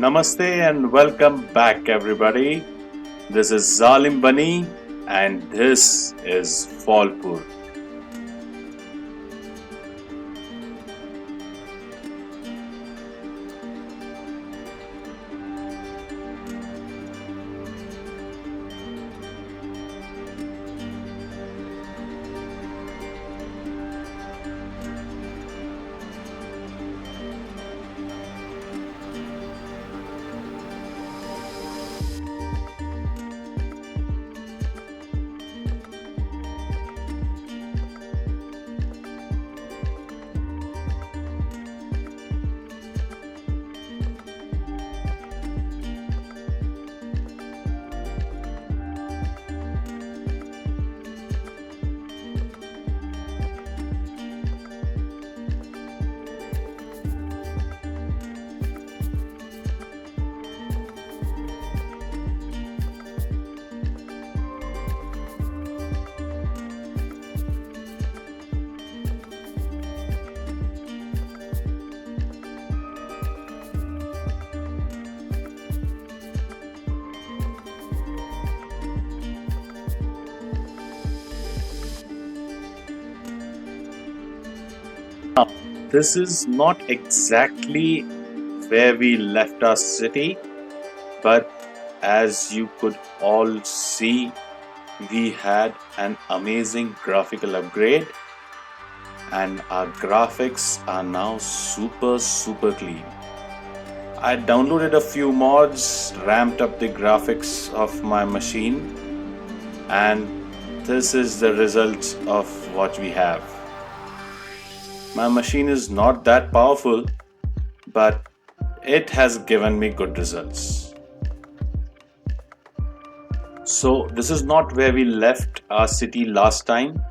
Namaste and welcome back, everybody. This is Zalim Bani, and this is Fallpur. Now, this is not exactly where we left our city, but as you could all see, we had an amazing graphical upgrade, and our graphics are now super clean. I downloaded a few mods, ramped up the graphics of my machine, and this is the result of what we have. My machine is not that powerful, but it has given me good results. So this is not where we left our city last time.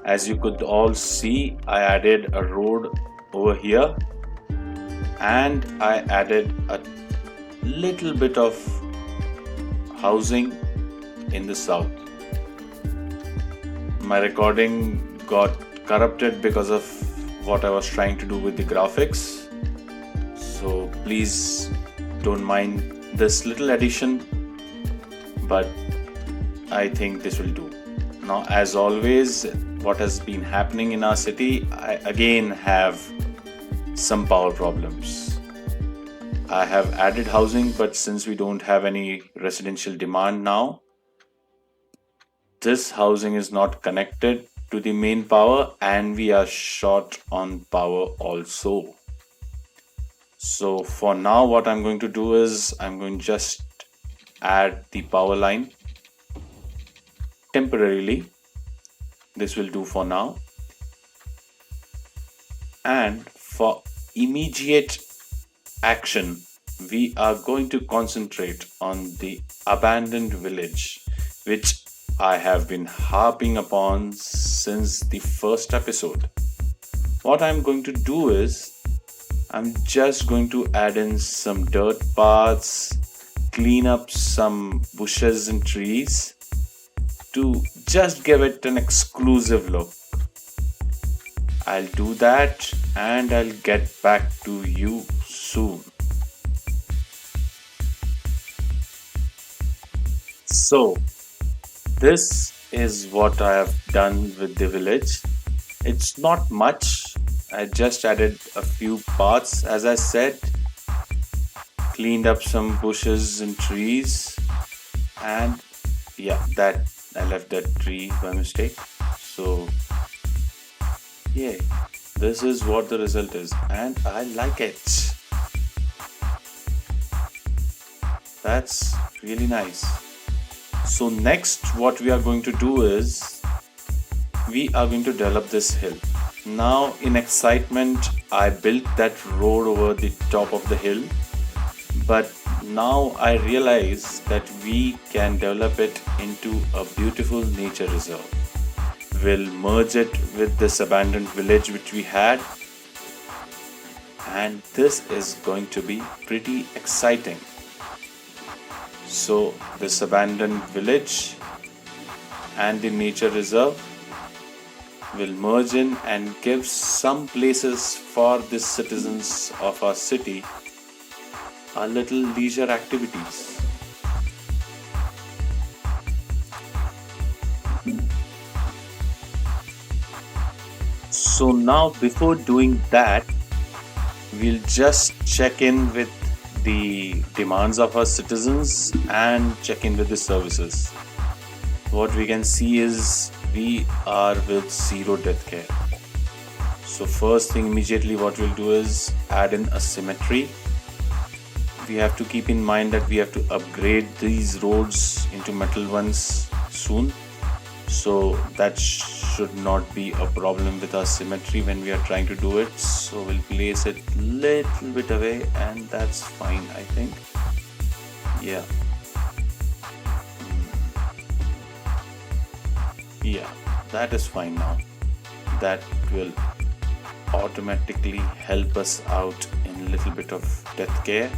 As you could all see, I added a road over here and I added a little bit of housing in the south. My recording got corrupted because of what I was trying to do with the graphics. So please don't mind this little addition, but I think this will do. Now, as always, what has been happening in our city, I again have some power problems. I have added housing, but since we don't have any residential demand now, this housing is not connected to the main power and we are short on power also. So for now, what I'm going to do is I'm going to just add the power line temporarily. This will do for now. And for immediate action, we are going to concentrate on the abandoned village, which I have been harping upon since the first episode. What I'm going to do is I'm just going to add in some dirt paths, clean up some bushes and trees to just give it an exclusive look. I'll do that and I'll get back to you soon. So, this is what I have done with the village. It's not much. I just added a few paths, as I said, cleaned up some bushes and trees, and yeah, that I left that tree by mistake. So yeah, this is what the result is, and I like it. That's really nice. So next, what we are going to do is we are going to develop this hill. Now in excitement, I built that road over the top of the hill, but now I realize that we can develop it into a beautiful nature reserve. We'll merge it with this abandoned village which we had, and this is going to be pretty exciting. So this abandoned village and the nature reserve will merge in and give some places for the citizens of our city our little leisure activities. So now before doing that, we'll just check in with the demands of our citizens and check in with the services. What we can see is we are with zero death care. So first thing immediately what we'll do is add in a cemetery. We have to keep in mind that we have to upgrade these roads into metal ones soon. So that should not be a problem with our symmetry when we are trying to do it. So we'll place it little bit away and that's fine, I think. Yeah. Yeah, that is fine now. That will automatically help us out in a little bit of death care.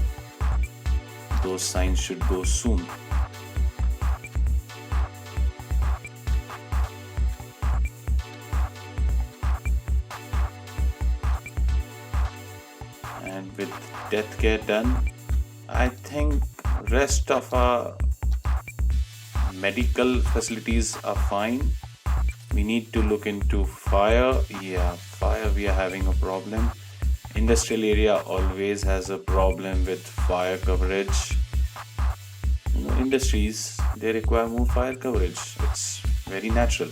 Those signs should go soon. And with death care done, I think rest of our medical facilities are fine. We need to look into fire. Yeah, fire we are having a problem. Industrial area always has a problem with fire coverage. Industries, they require more fire coverage. It's very natural.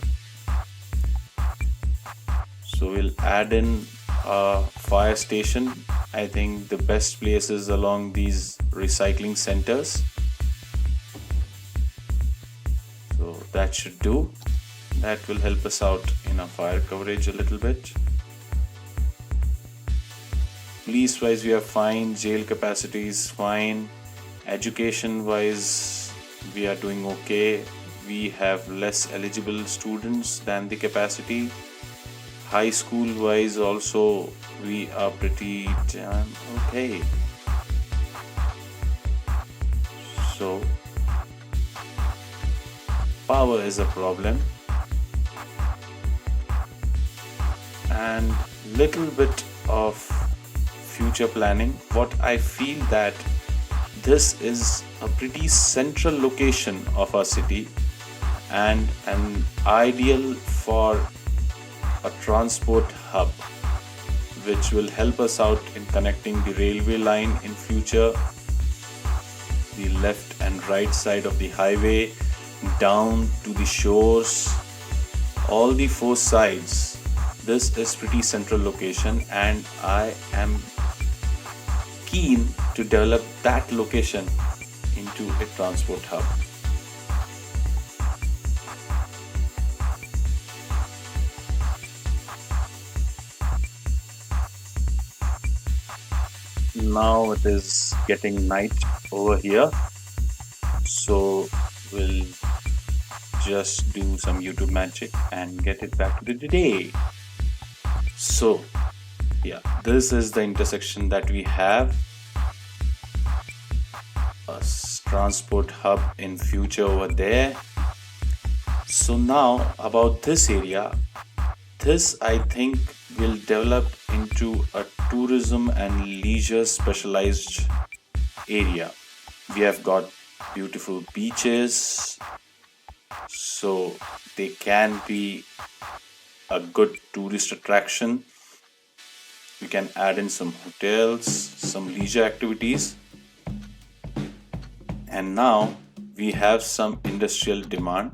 So we'll add in a fire station. I think the best place is along these recycling centers. So that should do. That will help us out in our fire coverage a little bit. Police wise we are fine, jail capacity is fine, education wise we are doing okay. We have less eligible students than the capacity. High school wise also we are pretty damn okay. So power is a problem and little bit of future planning. What I feel that this is a pretty central location of our city and an ideal for a transport hub which will help us out in connecting the railway line in future, the left and right side of the highway down to the shores, all the four sides. This is pretty central location and I am keen to develop that location into a transport hub. Now it is getting night over here, so we'll just do some YouTube magic and get it back to the day. So yeah, this is the intersection that we have, a transport hub in future over there. So now about this area, this I think will develop into a tourism and leisure specialized area. We have got beautiful beaches, so they can be a good tourist attraction. We can add in some hotels, some leisure activities, and now we have some industrial demand,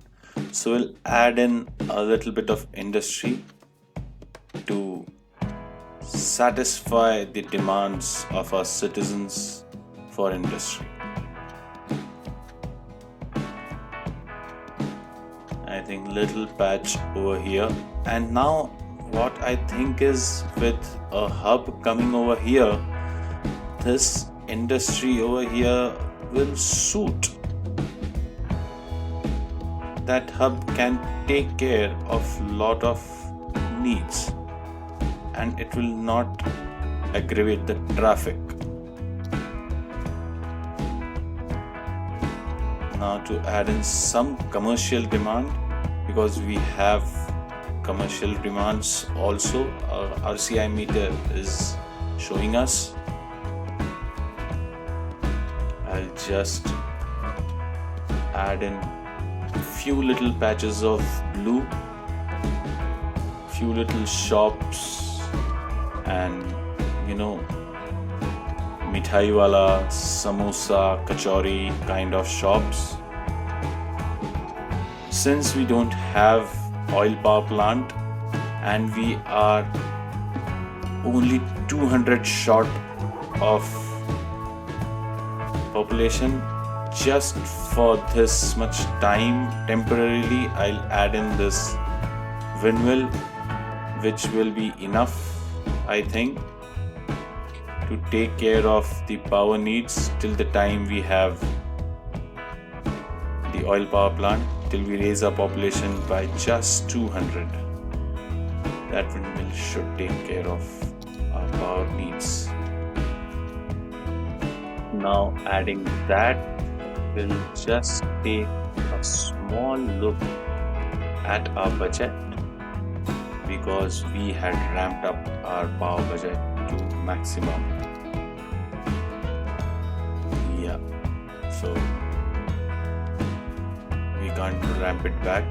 so we'll add in a little bit of industry to satisfy the demands of our citizens for industry. I think little patch over here, and now what I think is with a hub coming over here, this industry over here will suit. That hub can take care of lot of needs and it will not aggravate the traffic. Now to add in some commercial demand, because we have commercial demands also. Our RCI meter is showing us. I'll just add in few little patches of blue, few little shops, and mithai wala, samosa, kachori kind of shops. Since we don't have oil power plant and we are only 200 short of population, just for this much time temporarily I'll add in this windmill, which will be enough, I think, to take care of the power needs till the time we have the oil power plant, till we raise our population by just 200. That windmill should take care of our power needs. Now adding that, we'll just take a small look at our budget, because we had ramped up our power budget to maximum. Yeah, so we can't ramp it back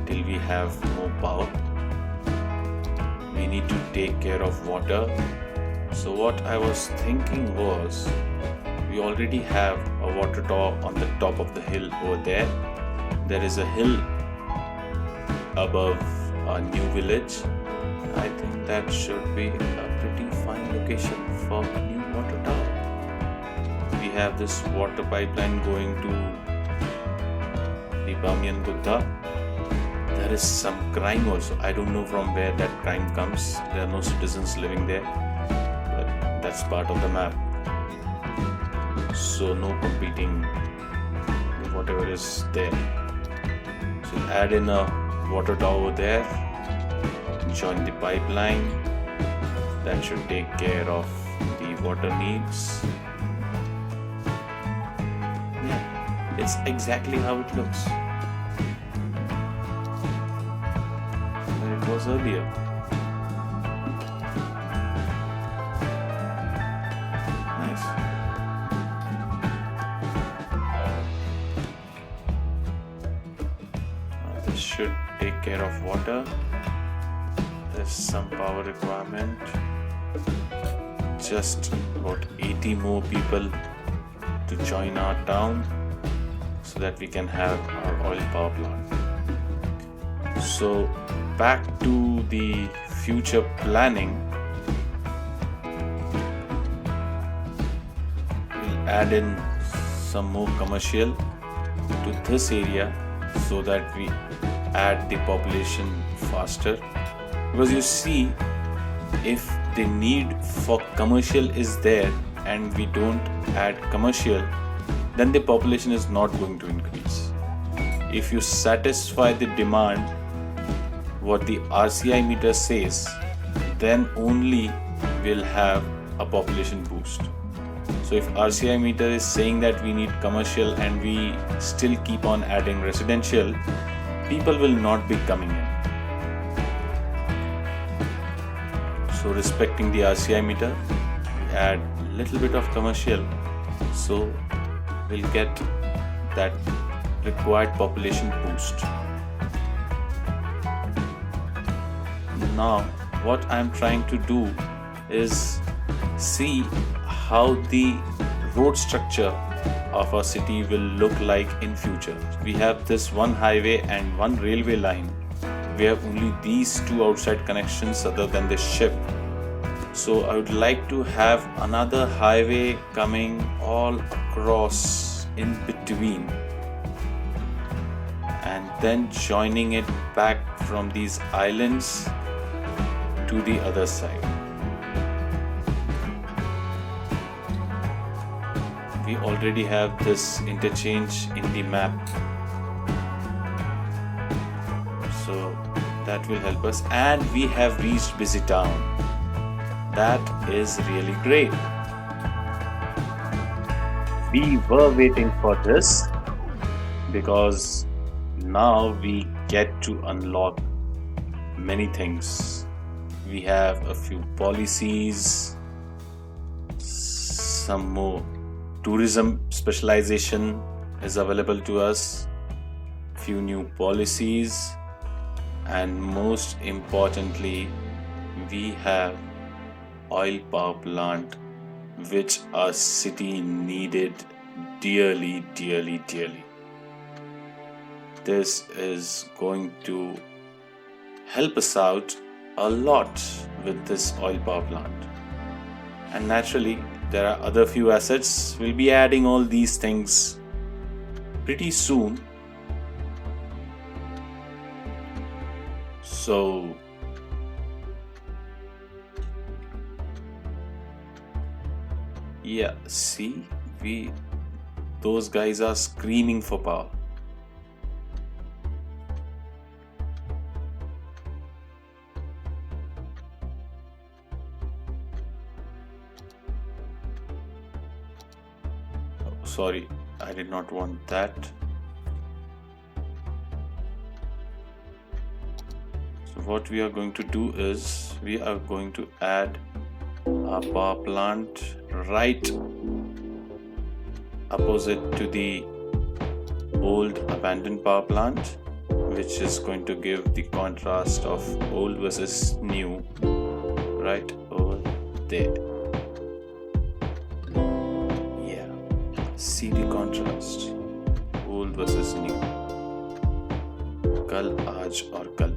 till we have more power. We need to take care of water. So what I was thinking was, we already have a water tower on the top of the hill over there. There is a hill above our new village. I think that should be a pretty fine location for a new water tower. We have this water pipeline going to the Bamiyan Buddha. There is some crime also. I don't know from where that crime comes. There are no citizens living there, but that's part of the map. So no competing with whatever is there. So add in a water tower over there, join the pipeline. That should take care of the water needs. Yeah, it's exactly how it looks when it was earlier. Nice. This should take care of water. There's some power requirement. Just about 80 more people to join our town so that we can have our oil power plant. So back to the future planning. We'll add in some more commercial to this area so that we add the population faster. Because you see, if the need for commercial is there and we don't add commercial, then the population is not going to increase. If you satisfy the demand, what the RCI meter says, then only we'll have a population boost. So if RCI meter is saying that we need commercial and we still keep on adding residential, people will not be coming in. So respecting the RCI meter, we add little bit of commercial, so we'll get that required population boost. Now what I'm trying to do is see how the road structure of our city will look like in future. We have this one highway and one railway line. We have only these two outside connections other than the ship. So I would like to have another highway coming all across in between and then joining it back from these islands to the other side. We already have this interchange in the map, so that will help us, and we have reached busy town. That is really great. We were waiting for this because now we get to unlock many things. We have a few policies, some more tourism specialization is available to us, few new policies, and most importantly, we have oil power plant which our city needed dearly. This is going to help us out a lot with this oil power plant. And naturally, there are other few assets. We'll be adding all these things pretty soon. So yeah, see, those guys are screaming for power. Sorry, I did not want that. So what we are going to do is we are going to add a power plant right opposite to the old abandoned power plant, which is going to give the contrast of old versus new right over there. See the contrast, old versus new, kal, aaj aur kal.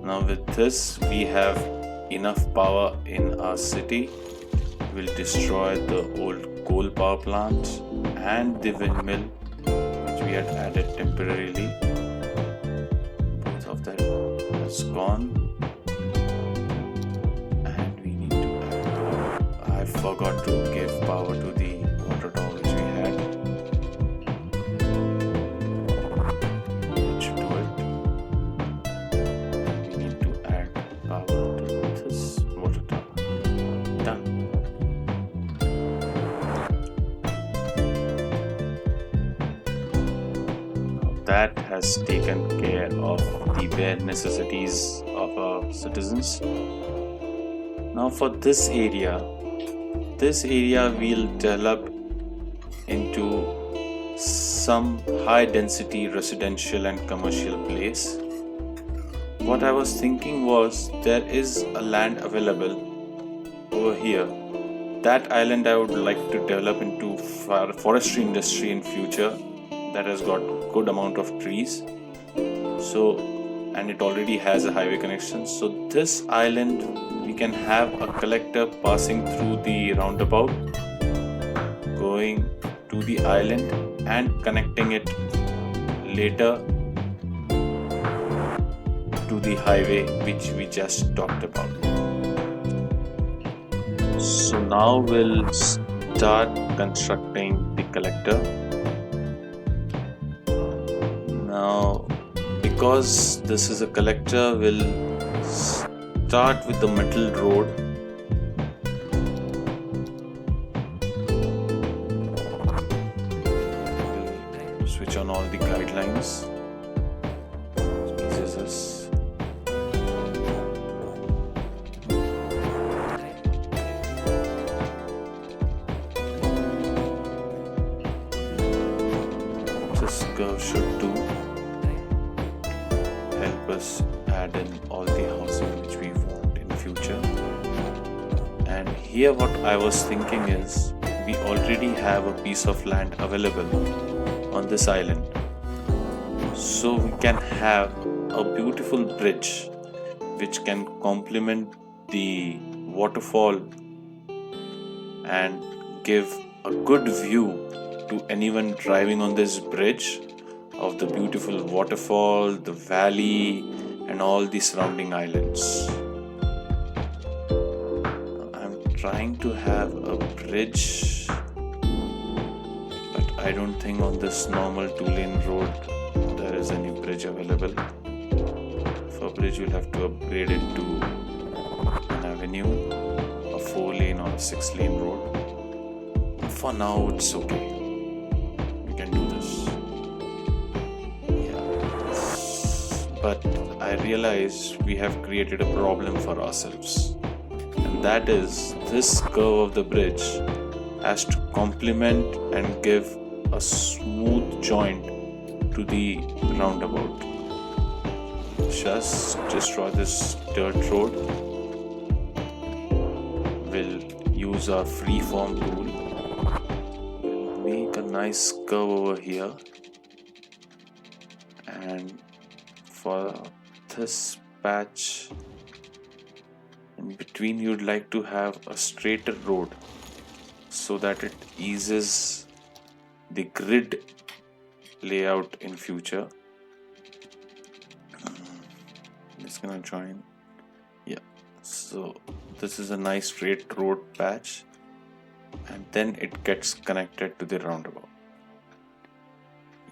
Now with this we have enough power in our city. We'll destroy the old coal power plant and the windmill which we had added temporarily. Both of them has gone. I forgot to give power to the water tower which we had. It should do it. We need to add power to this water tower. Done. Now that has taken care of the bare necessities of our citizens. Now for this area we'll develop into some high density residential and commercial place. What I was thinking was there is a land available over here. That island I would like to develop into forestry industry in future. That has got good amount of trees. So, and it already has a highway connection. So this island we can have a collector passing through the roundabout, going to the island and connecting it later to the highway which we just talked about. So now we'll start constructing the collector. Now because this is a collector, we'll start with the metal road. We'll switch on all the guidelines. Scissors. This curve should do. Help us add in all the housing which we want in future. And here what I was thinking is we already have a piece of land available on this island, so we can have a beautiful bridge which can complement the waterfall and give a good view to anyone driving on this bridge of the beautiful waterfall, the valley, and all the surrounding islands. I'm trying to have a bridge, but I don't think on this normal 2-lane road there is any bridge available. For bridge we'll have to upgrade it to an avenue, a 4-lane or a 6-lane road. For now it's okay. We can do this. But I realize we have created a problem for ourselves, and That is, this curve of the bridge has to complement and give a smooth joint to the roundabout. Just destroy this dirt road. We'll use our freeform tool. We'll make a nice curve over here, and for this patch in between you'd like to have a straighter road so that it eases the grid layout in future. It's gonna join. Yeah, so this is a nice straight road patch, and then it gets connected to the roundabout.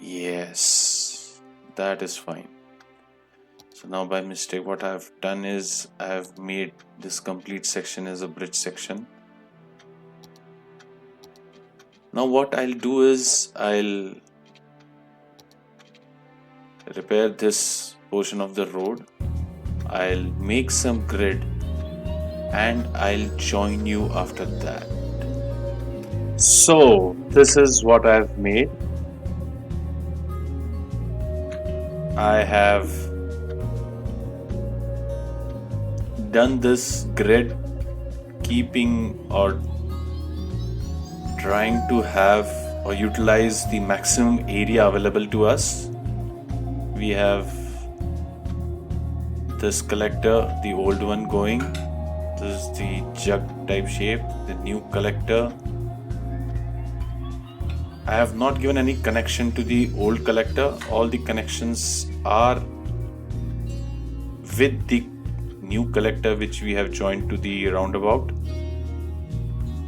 Yes, that is fine. So now by mistake what I've done is I've made this complete section as a bridge section. Now what I'll do is I'll repair this portion of the road. I'll make some grid and I'll join you after that. So this is what I've made. I have done this grid keeping or trying to have or utilize the maximum area available to us. We have this collector, the old one going. This is the jug type shape, the new collector. I have not given any connection to the old collector. All the connections are with the new collector which we have joined to the roundabout,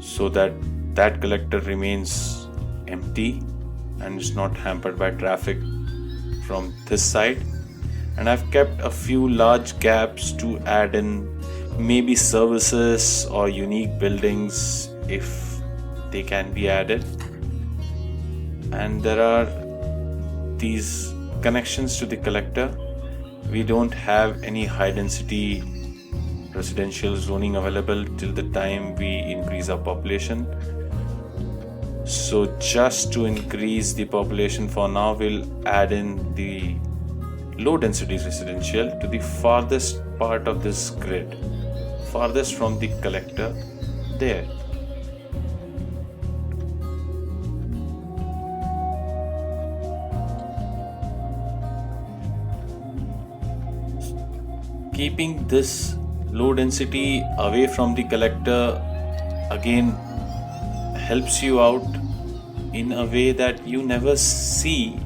so that that collector remains empty and is not hampered by traffic from this side. And I've kept a few large gaps to add in maybe services or unique buildings if they can be added. And there are these connections to the collector. We don't have any high density residential zoning available till the time we increase our population. So just to increase the population for now, we'll add in the low density residential to the farthest part of this grid, farthest from the collector there. Keeping this low density away from the collector again helps you out in a way that you never see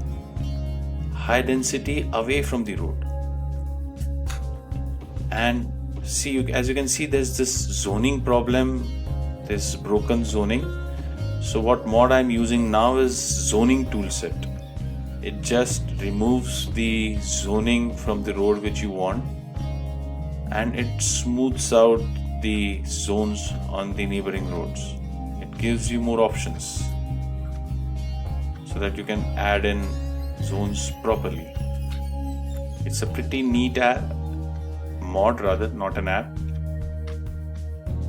high density away from the road. And see, as you can see, there's this zoning problem, this broken zoning. So what mod I'm using now is zoning toolset. It just removes the zoning from the road which you want, and it smooths out the zones on the neighboring roads. It gives you more options so that you can add in zones properly. It's a pretty neat mod rather, not an app.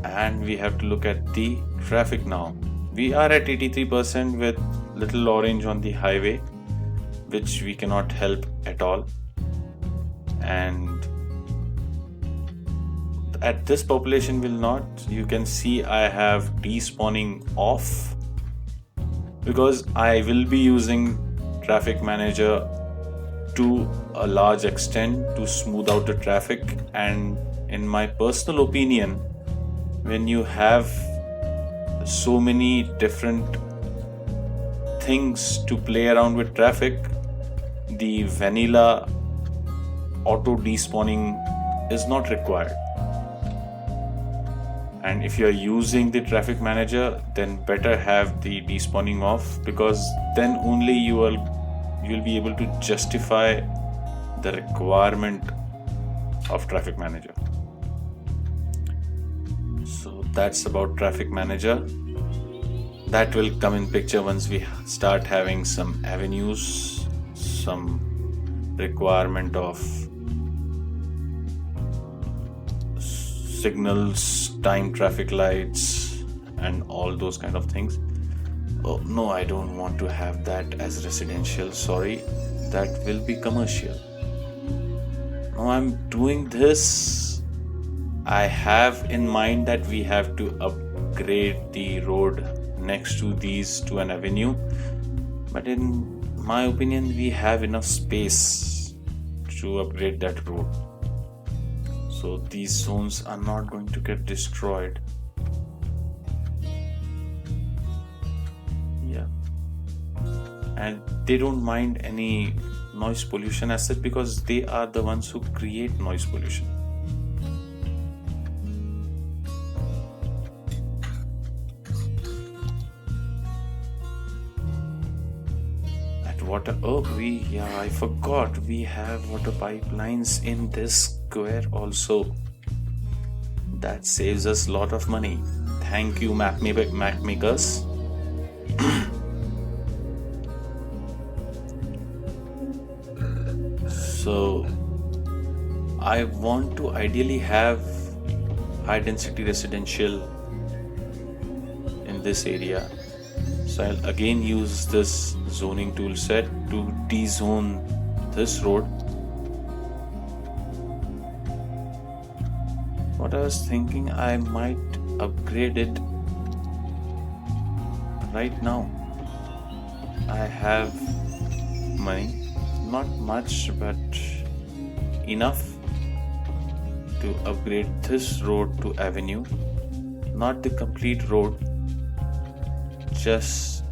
And we have to look at the traffic now. We are at 83% with little orange on the highway, which we cannot help at all. And at this population will not, you can see I have despawning off because I will be using traffic manager to a large extent to smooth out the traffic. And in my personal opinion, when you have so many different things to play around with traffic, the vanilla auto despawning is not required. And if you are using the traffic manager, then better have the despawning off, because then only you'll be able to justify the requirement of traffic manager. So that's about traffic manager. That will come in picture once we start having some avenues, some requirement of signals, time traffic lights, and all those kind of things. Oh no, I don't want to have that as residential. Sorry, that will be commercial. No, I'm doing this. I have in mind that we have to upgrade the road next to these to an avenue, but in my opinion, we have enough space to upgrade that road. So these zones are not going to get destroyed. Yeah. And they don't mind any noise pollution as such because they are the ones who create noise pollution. Water. Oh, I forgot. We have water pipelines in this square also. That saves us a lot of money. Thank you, map makers. So, I want to ideally have high density residential in this area. So I'll again use this zoning tool set to de-zone this road. What I was thinking, I might upgrade it right now. I have money, not much but enough to upgrade this road to avenue, not the complete road, just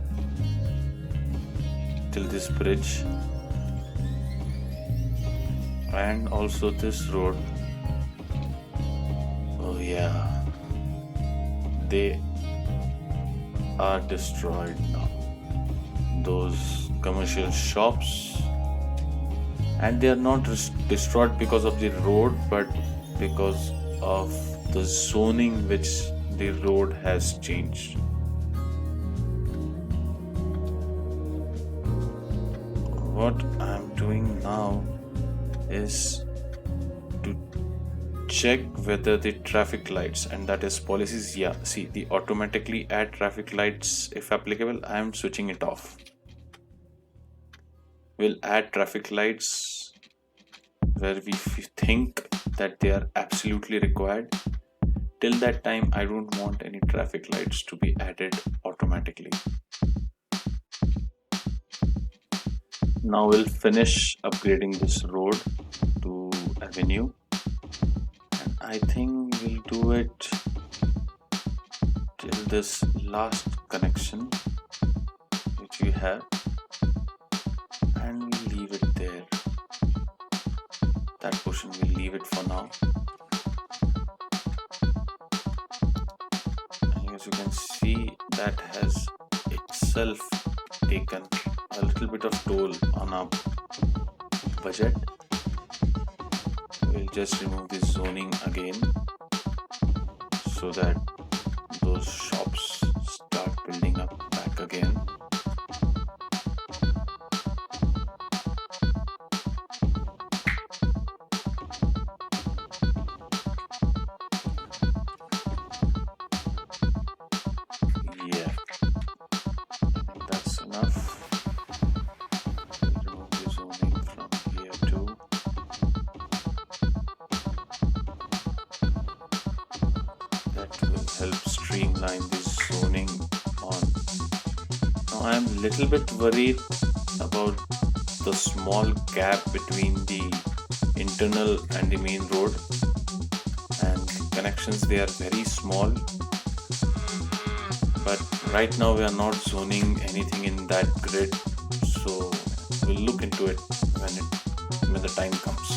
till this bridge, and also this road. Oh yeah, they are destroyed now, those commercial shops, and they are not destroyed because of the road but because of the zoning which the road has changed. What I'm doing now is to check whether the traffic lights, and that is policies, the automatically add traffic lights if applicable. I am switching it off. We'll add traffic lights where we think that they are absolutely required. Till that time, I don't want any traffic lights to be added automatically. Now we'll finish upgrading this road to avenue, and I think we'll do it till this last connection which we have, and we'll leave it there. That portion we'll leave it for now. And as you can see, that has itself taken a little bit of toll on our budget. We'll just remove this zoning again so that those shops start building up back again. Yeah, that's enough. Help streamline this zoning on. Now I am a little bit worried about the small gap between the internal and the main road, and the connections, they are very small, but right now we are not zoning anything in that grid, so we'll look into it when the time comes.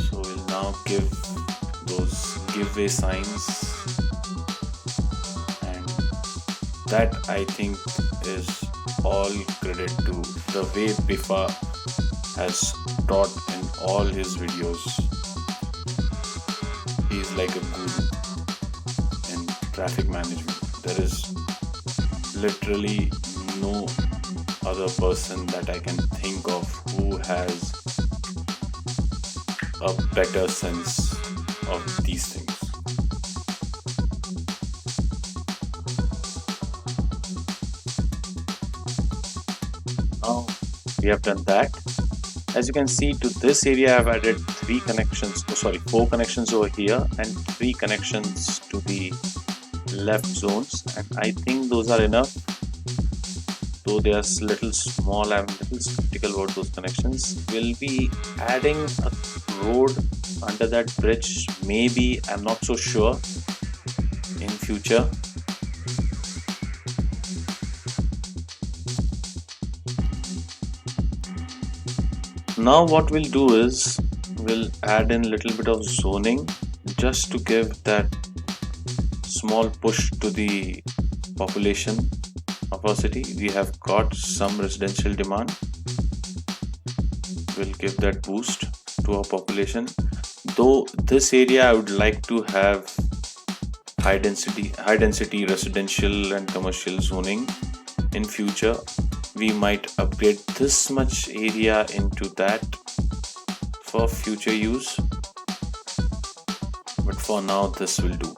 So we'll now give those giveaway signs, and that I think is all credit to the way Bifa has taught in all his videos. He is like a guru in traffic management. There is literally no other person that I can think of who has a better sense of these things. Now we have done that. As you can see, to this area I've added 4 connections over here and 3 connections to the left zones, and I think those are enough. Though they are little small, I'm a little skeptical about those connections. We'll be adding a road under that bridge, maybe, I'm not so sure, in future. Now what we'll do is we'll add in a little bit of zoning just to give that small push to the population of our city. We have got some residential demand. We'll give that boost to our population. Though this area I would like to have high density residential and commercial zoning in future. We might upgrade this much area into that for future use, but for now this will do.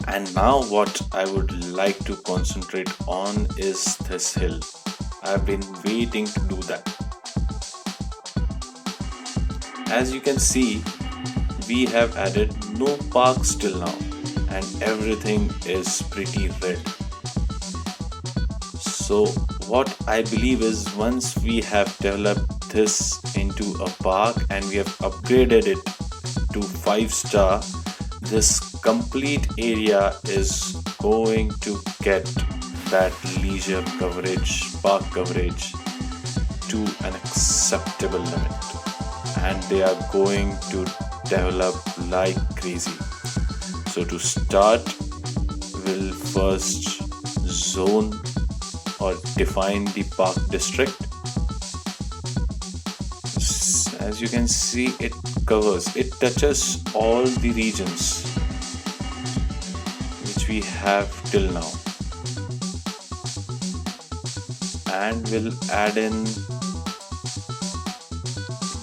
And now what I would like to concentrate on is this hill. I've been waiting to do that. As you can see, we have added no parks till now and everything is pretty red. So what I believe is, once we have developed this into a park and we have upgraded it to 5-star, this complete area is going to get that leisure coverage, park coverage to an acceptable limit, and they are going to develop like crazy. So to start, we'll first zone or define the park district. As you can see, it touches all the regions which we have till now, and we'll add in,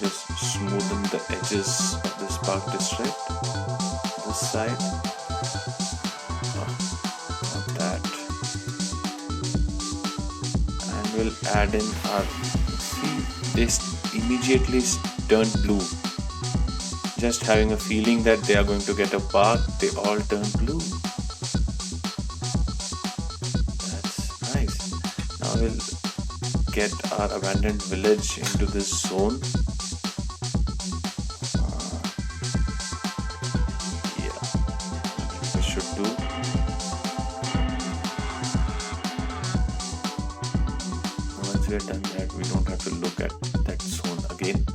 just smoothen the edges of this park district, this side, not that. Will add in our, see, this immediately turned blue. Just having a feeling that they are going to get a park, they all turn blue. That's nice. Now we'll get our abandoned village into this zone. Yeah, we should do. We are done that, we don't have to look at that zone again,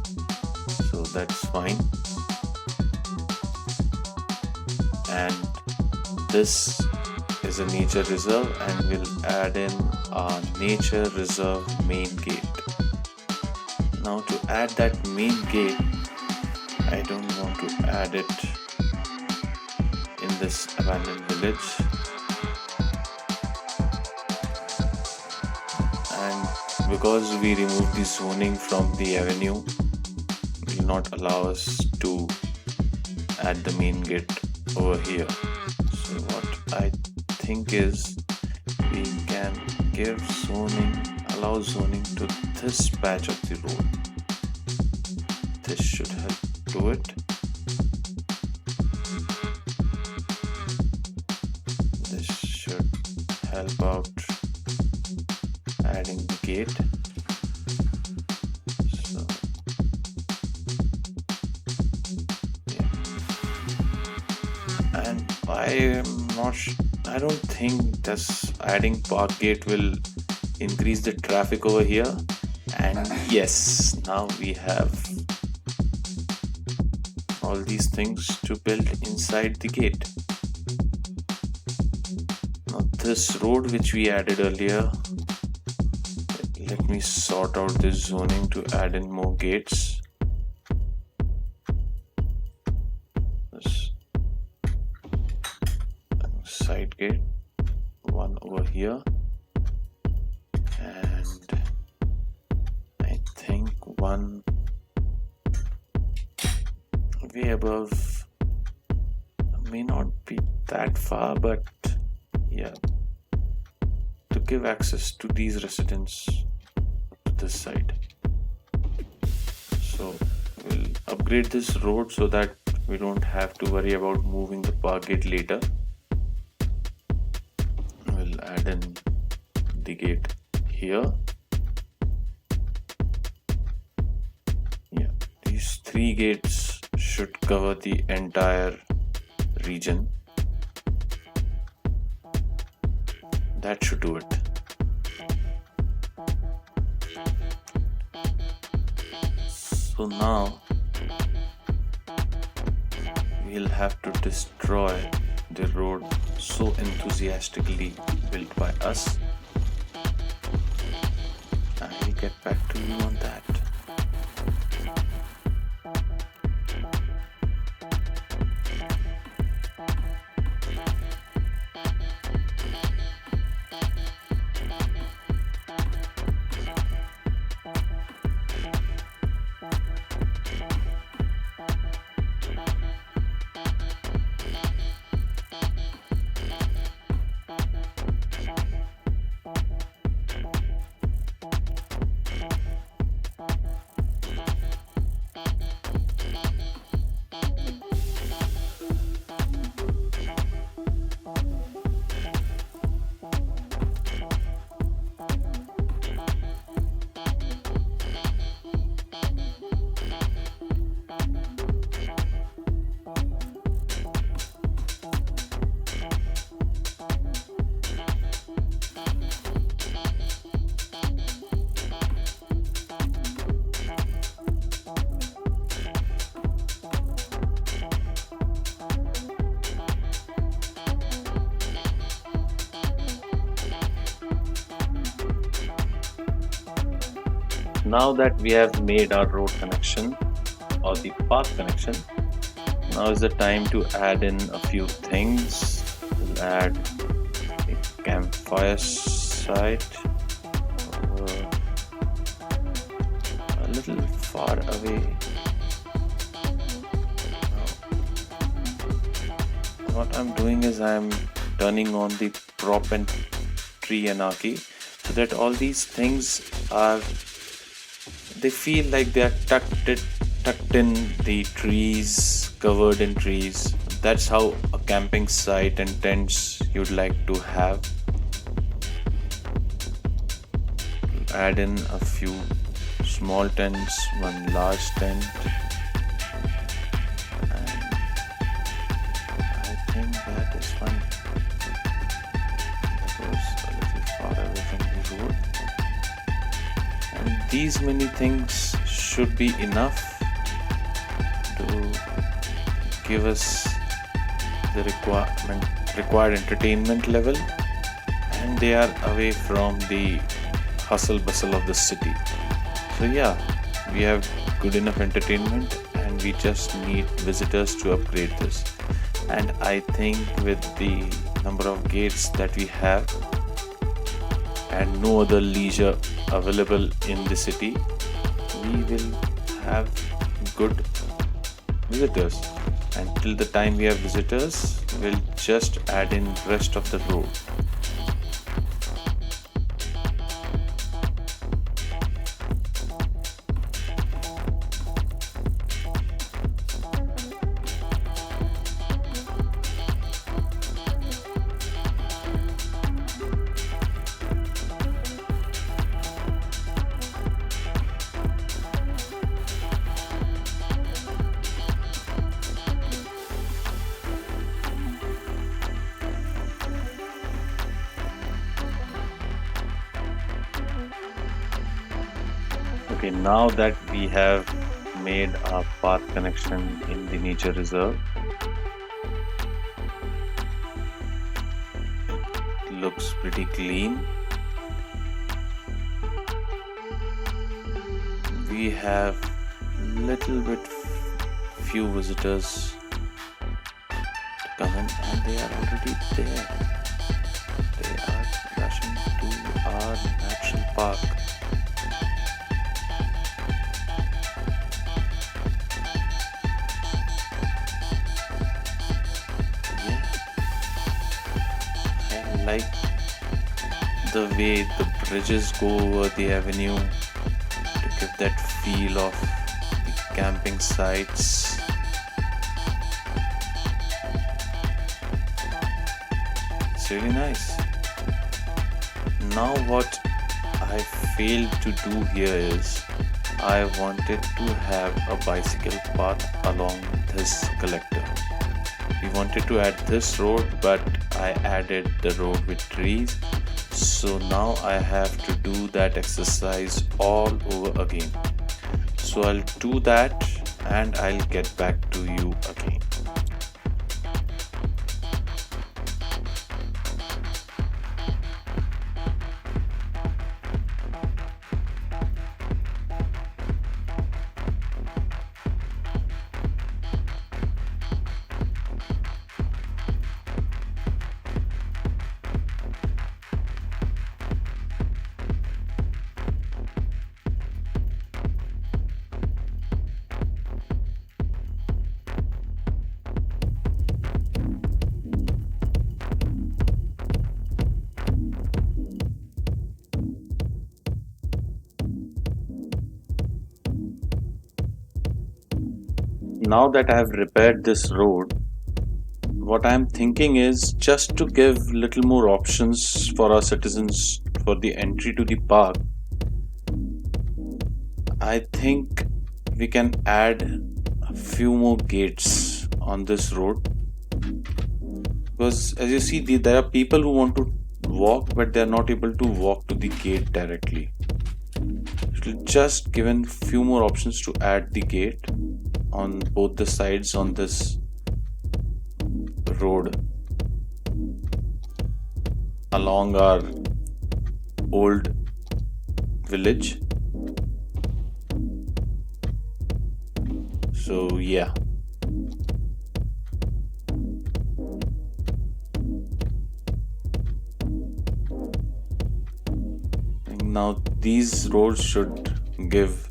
so that's fine. And this is a nature reserve, and we'll add in our nature reserve main gate. Now to add that main gate, I don't want to add it in this abandoned village, and because we removed the zoning from the avenue, it will not allow us to add the main gate over here. So what I think is, we can give zoning, allow zoning to this patch of the road. This should help do it. This should help out adding the gate. So yeah, and I don't think this adding park gate will increase the traffic over here. And yes, now we have all these things to build inside the gate. Now this road which we added earlier, let me sort out this zoning to add in more gates. This side gate, one over here, and I think one way above. May not be that far, but yeah, to give access to these residents to this side. So we'll upgrade this road so that we don't have to worry about moving the park gate later. We'll add in the gate here. Yeah, these 3 gates should cover the entire region. That should do it. So now we'll have to destroy the road so enthusiastically built by us. I'll get back to you on that. Now that we have made our road connection or the path connection, now is the time to add in a few things. We'll add a campfire site a little far away. What I'm doing is I'm turning on the prop and tree anarchy so that all these things they feel like they are tucked in the trees, covered in trees. That's how a camping site and tents you'd like to have. Add in a few small tents, one large tent, and I think that is fine. That goes a little far away from the road. And these many things should be enough to give us the required entertainment level, and they are away from the hustle bustle of the city. So yeah, we have good enough entertainment and we just need visitors to upgrade this. And I think with the number of gates that we have and no other leisure available in the city, we will have good visitors. And till the time we have visitors, we'll just add in rest of the road. Okay, now that we have made our path connection in the nature reserve, it looks pretty clean. We have little bit few visitors to come in, and they are already there. They are rushing to our natural park. like the way the bridges go over the avenue to give that feel of the camping sites. It's really nice. Now what I failed to do here is I wanted to have a bicycle path along this collector. We wanted to add this road, but I added the road with trees. So now I have to do that exercise all over again. So I'll do that and I'll get back to you again. Now that I have repaired this road, what I am thinking is just to give little more options for our citizens for the entry to the park. I think we can add a few more gates on this road, because as you see, there are people who want to walk but they are not able to walk to the gate directly. It will just given few more options to add the gate on both the sides on this road along our old village. So yeah, now these roads should give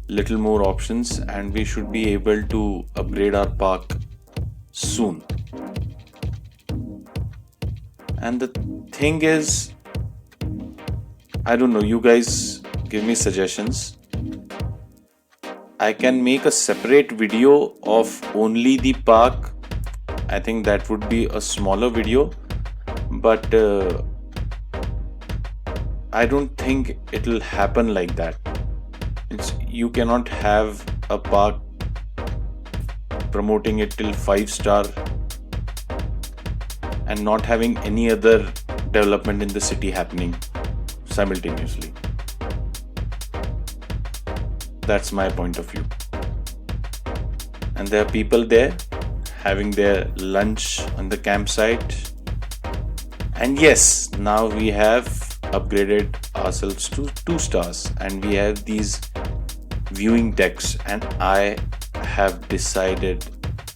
little more options and we should be able to upgrade our park soon. And the thing is, I don't know, you guys give me suggestions. I can make a separate video of only the park. I think that would be a smaller video, but I don't think it'll happen like that. You cannot have a park promoting it till 5-star and not having any other development in the city happening simultaneously. That's my point of view. And there are people there having their lunch on the campsite. And yes, now we have upgraded ourselves to 2 stars and we have these viewing decks, and I have decided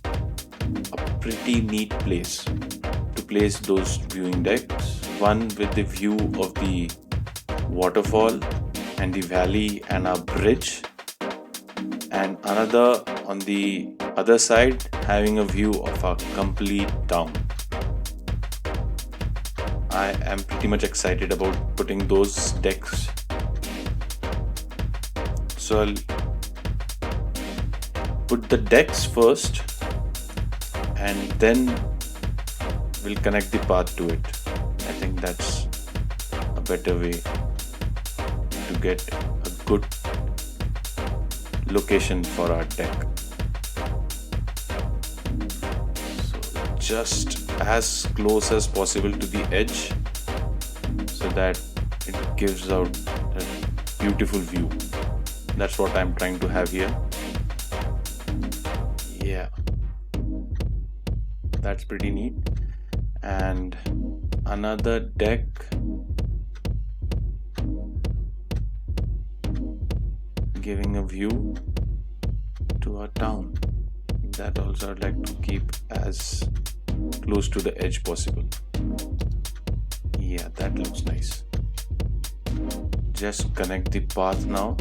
a pretty neat place to place those viewing decks. One with the view of the waterfall and the valley and our bridge, and another on the other side having a view of our complete town. I am pretty much excited about putting those decks. So I'll put the decks first and then we'll connect the path to it. I think that's a better way to get a good location for our deck. So just as close as possible to the edge so that it gives out a beautiful view. That's what I'm trying to have here. Yeah, that's pretty neat. And another deck giving a view to our town. That also I'd like to keep as close to the edge possible. Yeah, that looks nice. Just connect the path now.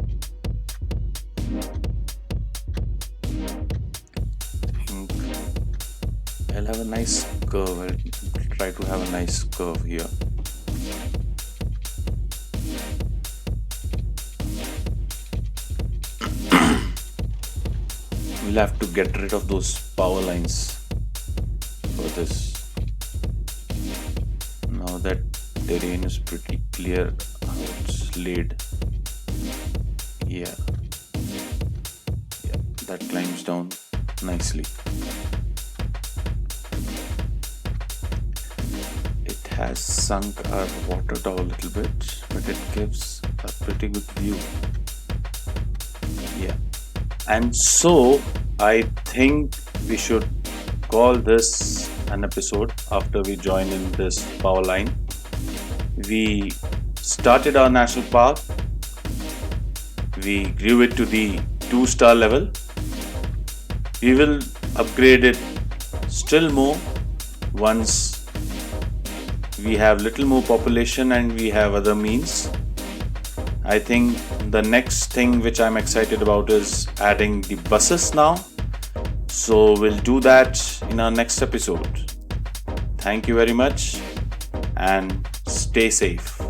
I'll have a nice curve. I'll try to have a nice curve here. We'll have to get rid of those power lines for this. Now that terrain is pretty clear how it's laid. Yeah, that climbs down nicely. It has sunk our water down a little bit, but it gives a pretty good view. Yeah, and so I think we should call this an episode after we join in this power line. We started our national park. We grew it to the 2-star level. We will upgrade it still more once we have little more population and we have other means. I think the next thing which I'm excited about is adding the buses now. So we'll do that in our next episode. Thank you very much and stay safe.